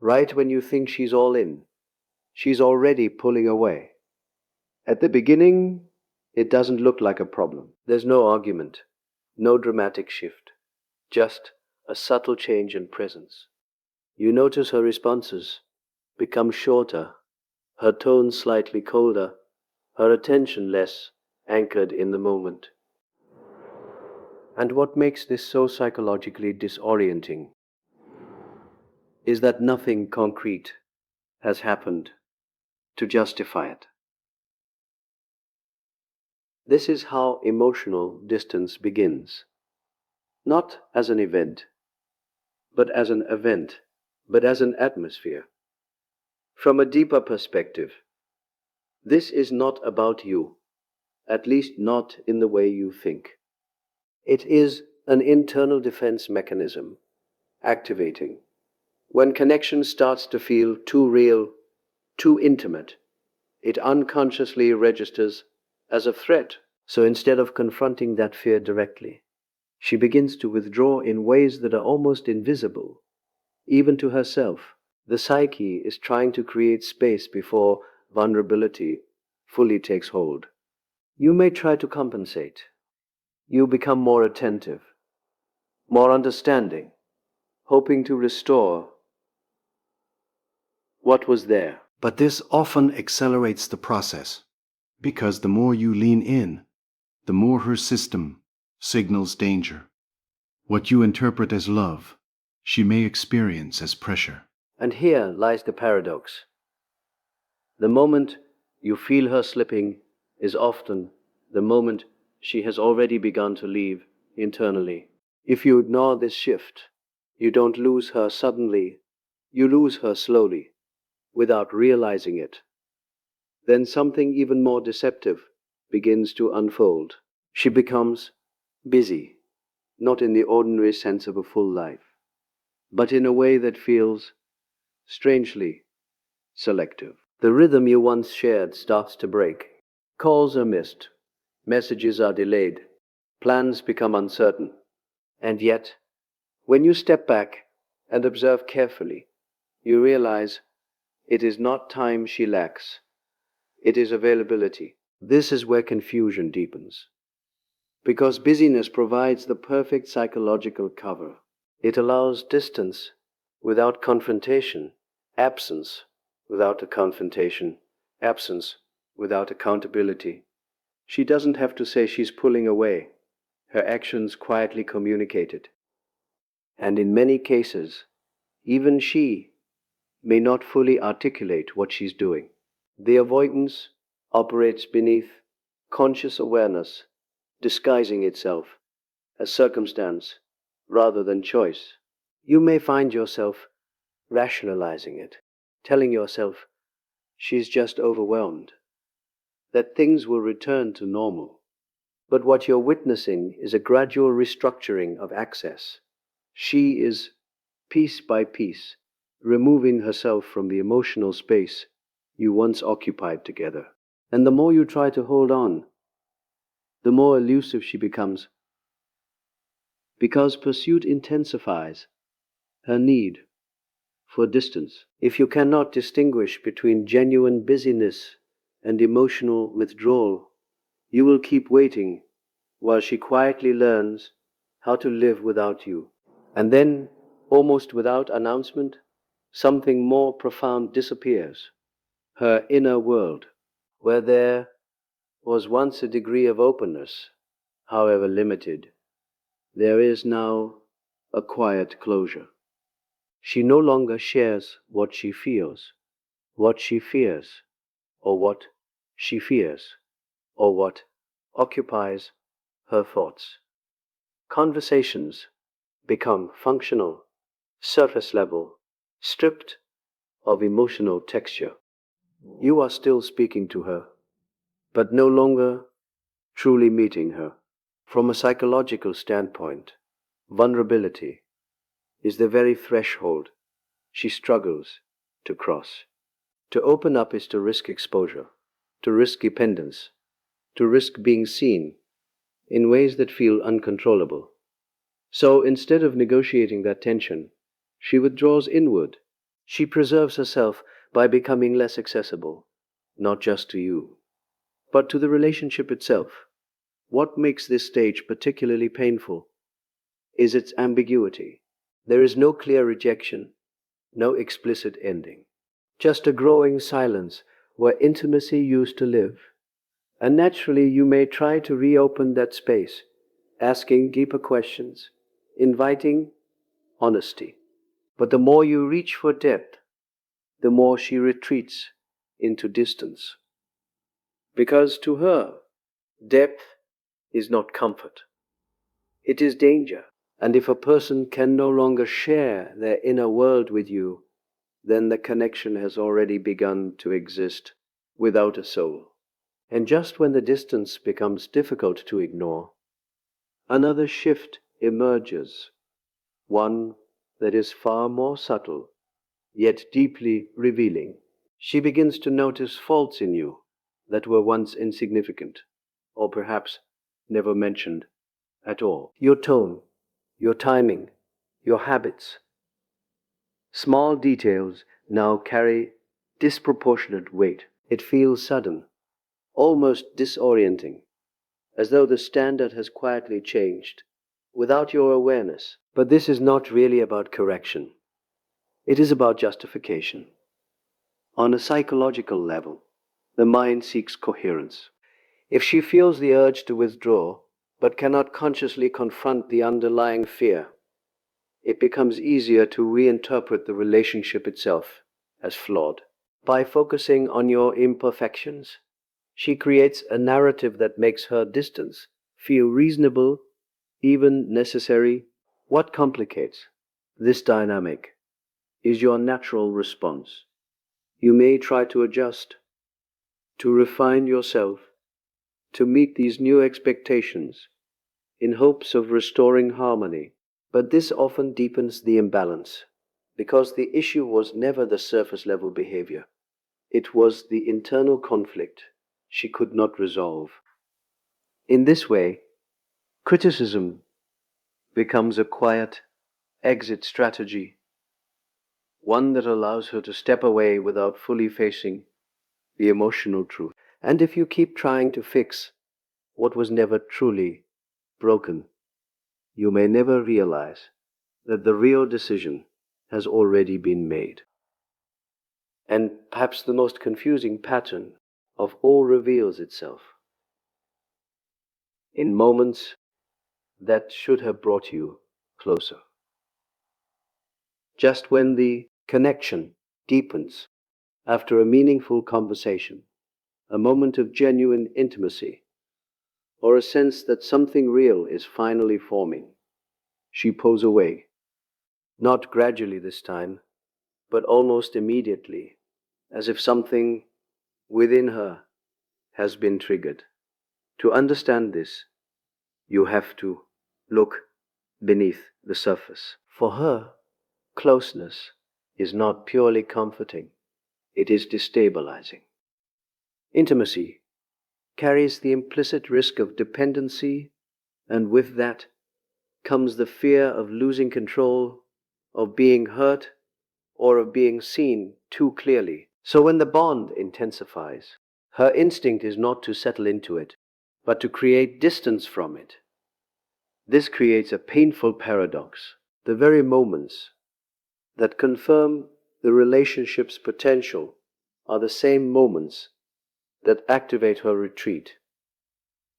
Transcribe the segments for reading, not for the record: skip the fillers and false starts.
Right when you think she's all in, she's already pulling away. At the beginning, it doesn't look like a problem. There's no argument, no dramatic shift, just a subtle change in presence. You notice her responses become shorter, her tone slightly colder, her attention less anchored in the moment. And what makes this so psychologically disorienting is that nothing concrete has happened to justify it. This is how emotional distance begins. Not as an event, but as an event, but as an atmosphere. From a deeper perspective, this is not about you, at least not in the way you think. It is an internal defense mechanism activating. When connection starts to feel too real, too intimate, it unconsciously registers as a threat. So instead of confronting that fear directly, she begins to withdraw in ways that are almost invisible, even to herself. The psyche is trying to create space before vulnerability fully takes hold. You may try to compensate. You become more attentive, more understanding, hoping to restore what was there. But this often accelerates the process, because the more you lean in, the more her system signals danger. What you interpret as love, she may experience as pressure. And here lies the paradox. The moment you feel her slipping is often the moment she has already begun to leave internally. If you ignore this shift, you don't lose her suddenly, you lose her slowly, without realizing it. Then something even more deceptive begins to unfold. She becomes busy, not in the ordinary sense of a full life, but in a way that feels strangely selective. The rhythm you once shared starts to break. Calls are missed, messages are delayed, plans become uncertain. And yet, when you step back and observe carefully, you realize it is not time she lacks, it is availability. This is where confusion deepens. Because busyness provides the perfect psychological cover. It allows distance without confrontation, absence without a confrontation, absence without accountability. She doesn't have to say she's pulling away. Her actions quietly communicate it. And in many cases, even she may not fully articulate what she's doing. The avoidance operates beneath conscious awareness, disguising itself as circumstance rather than choice. You may find yourself rationalizing it, telling yourself she's just overwhelmed, that things will return to normal. But what you're witnessing is a gradual restructuring of access. She is, piece by piece, removing herself from the emotional space you once occupied together. And the more you try to hold on, the more elusive she becomes, because pursuit intensifies her need for distance. If you cannot distinguish between genuine busyness and emotional withdrawal, you will keep waiting while she quietly learns how to live without you. And then, almost without announcement, something more profound disappears. Her inner world, where there was once a degree of openness, however limited, there is now a quiet closure. She no longer shares what she feels, what she fears, or what she fears, or what occupies her thoughts. Conversations become functional, surface level, stripped of emotional texture. You are still speaking to her, but no longer truly meeting her. From a psychological standpoint, vulnerability is the very threshold she struggles to cross. To open up is to risk exposure, to risk dependence, to risk being seen in ways that feel uncontrollable. So instead of negotiating that tension, she withdraws inward. She preserves herself by becoming less accessible, not just to you, but to the relationship itself. What makes this stage particularly painful is its ambiguity. There is no clear rejection, no explicit ending, just a growing silence where intimacy used to live. And naturally, you may try to reopen that space, asking deeper questions, inviting honesty. But the more you reach for depth, the more she retreats into distance. Because to her, depth is not comfort, it is danger. And if a person can no longer share their inner world with you, then the connection has already begun to exist without a soul. And just when the distance becomes difficult to ignore, another shift emerges, one that is far more subtle, yet deeply revealing. She begins to notice faults in you that were once insignificant, or perhaps never mentioned at all. Your tone, your timing, your habits. Small details now carry disproportionate weight. It feels sudden, almost disorienting, as though the standard has quietly changed without your awareness. But this is not really about correction. It is about justification. On a psychological level, the mind seeks coherence. If she feels the urge to withdraw, but cannot consciously confront the underlying fear, it becomes easier to reinterpret the relationship itself as flawed. By focusing on your imperfections, she creates a narrative that makes her distance feel reasonable, even necessary. What complicates this dynamic is your natural response. You may try to adjust, to refine yourself, to meet these new expectations in hopes of restoring harmony. But this often deepens the imbalance because the issue was never the surface level behavior. It was the internal conflict she could not resolve. In this way, criticism becomes a quiet exit strategy, one that allows her to step away without fully facing the emotional truth. And if you keep trying to fix what was never truly broken, you may never realize that the real decision has already been made. And perhaps the most confusing pattern of all reveals itself in moments that should have brought you closer. Just when the connection deepens after a meaningful conversation, a moment of genuine intimacy, or a sense that something real is finally forming, she pulls away, not gradually this time, but almost immediately, as if something within her has been triggered. To understand this, you have to look beneath the surface. For her, closeness is not purely comforting, it is destabilizing. Intimacy carries the implicit risk of dependency, and with that comes the fear of losing control, of being hurt, or of being seen too clearly. So when the bond intensifies, her instinct is not to settle into it, but to create distance from it. This creates a painful paradox. The very moments that confirm the relationship's potential are the same moments that activate her retreat.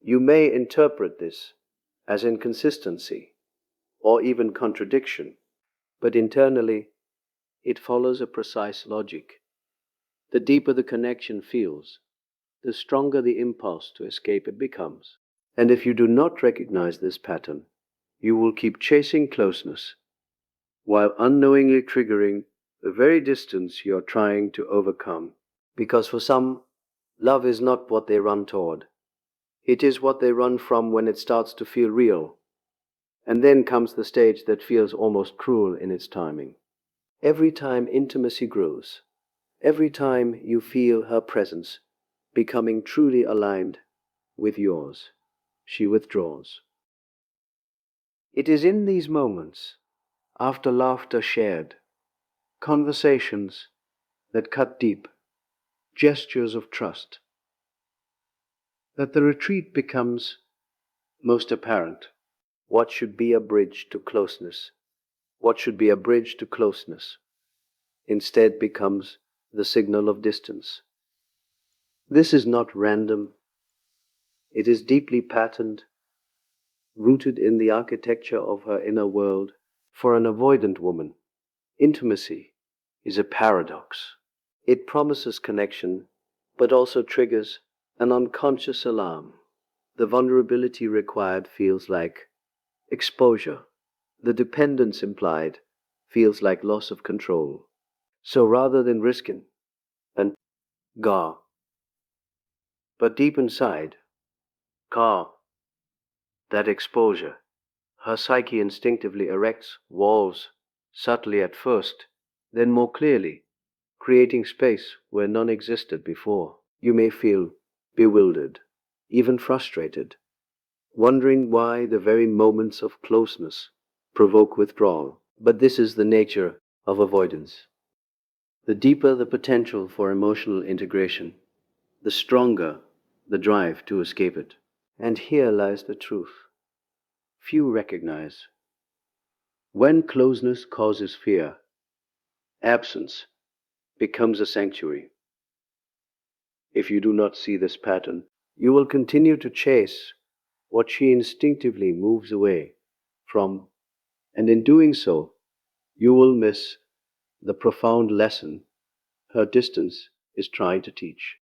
You may interpret this as inconsistency or even contradiction, but internally it follows a precise logic. The deeper the connection feels, the stronger the impulse to escape it becomes. And if you do not recognize this pattern, you will keep chasing closeness while unknowingly triggering the very distance you're trying to overcome. Because for some, love is not what they run toward. It is what they run from when it starts to feel real. And then comes the stage that feels almost cruel in its timing. Every time intimacy grows, every time you feel her presence becoming truly aligned with yours, she withdraws. It is in these moments, after laughter shared, conversations that cut deep, gestures of trust, that the retreat becomes most apparent. What should be a bridge to closeness? What should be a bridge to closeness instead becomes the signal of distance. This is not random, it is deeply patterned, rooted in the architecture of her inner world. For an avoidant woman, intimacy is a paradox. It promises connection, but also triggers an unconscious alarm. The vulnerability required feels like exposure. The dependence implied feels like loss of control. So rather than risking an gar, but deep inside, car, that exposure, her psyche instinctively erects walls, subtly at first, then more clearly, creating space where none existed before. You may feel bewildered, even frustrated, wondering why the very moments of closeness provoke withdrawal. But this is the nature of avoidance. The deeper the potential for emotional integration, the stronger the drive to escape it. And here lies the truth. Few recognize. When closeness causes fear, absence becomes a sanctuary. If you do not see this pattern, you will continue to chase what she instinctively moves away from, and in doing so, you will miss the profound lesson her distance is trying to teach.